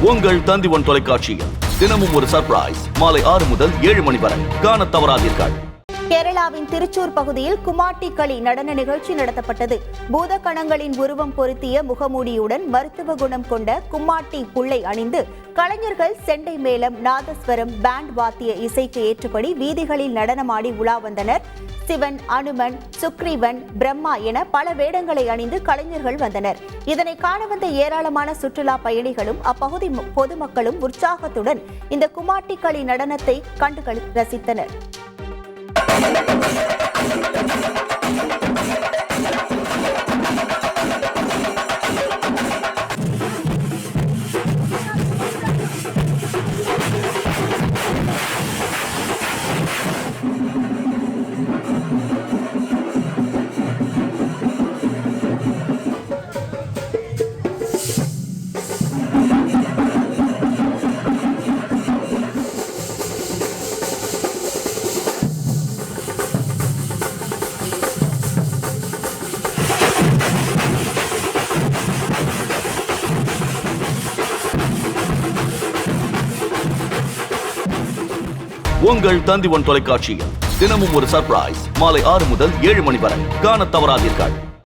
உங்கள் தந்தி1 தொலைக்காட்சியில் தினமும் ஒரு சர்ப்ரைஸ் மாலை 6 முதல் 7 மணி வரை காணத் தவறாதீர்கள். கேரளாவின் திருச்சூர் பகுதியில் குமாட்டி களி நடன நிகழ்ச்சி நடத்தப்பட்டது. பூதகணங்களின் உருவம் பொருத்திய முகமூடியுடன் மருத்துவ குணம் கொண்ட கும்மாட்டி புள்ளை அணிந்து கலைஞர்கள் செண்டை மேளம், நாதஸ்வரம், பேண்ட் வாத்திய இசைக்கு ஏற்றபடி வீதிகளில் நடனமாடி உலா வந்தனர். சிவன், அனுமன், சுக்ரீவன், பிரம்மா என பல வேடங்களை அணிந்து கலைஞர்கள் வந்தனர். இதனை காண வந்த ஏராளமான சுற்றுலா பயணிகளும் அப்பகுதி பொதுமக்களும் உற்சாகத்துடன் இந்த குமாட்டி களி நடனத்தை கண்டு ரசித்தனர். உங்கள் தந்தி1 தொலைக்காட்சியில் தினமும் ஒரு சர்ப்ரைஸ் மாலை 6 முதல் 7 மணி வரை காணத் தவறாதீர்கள்.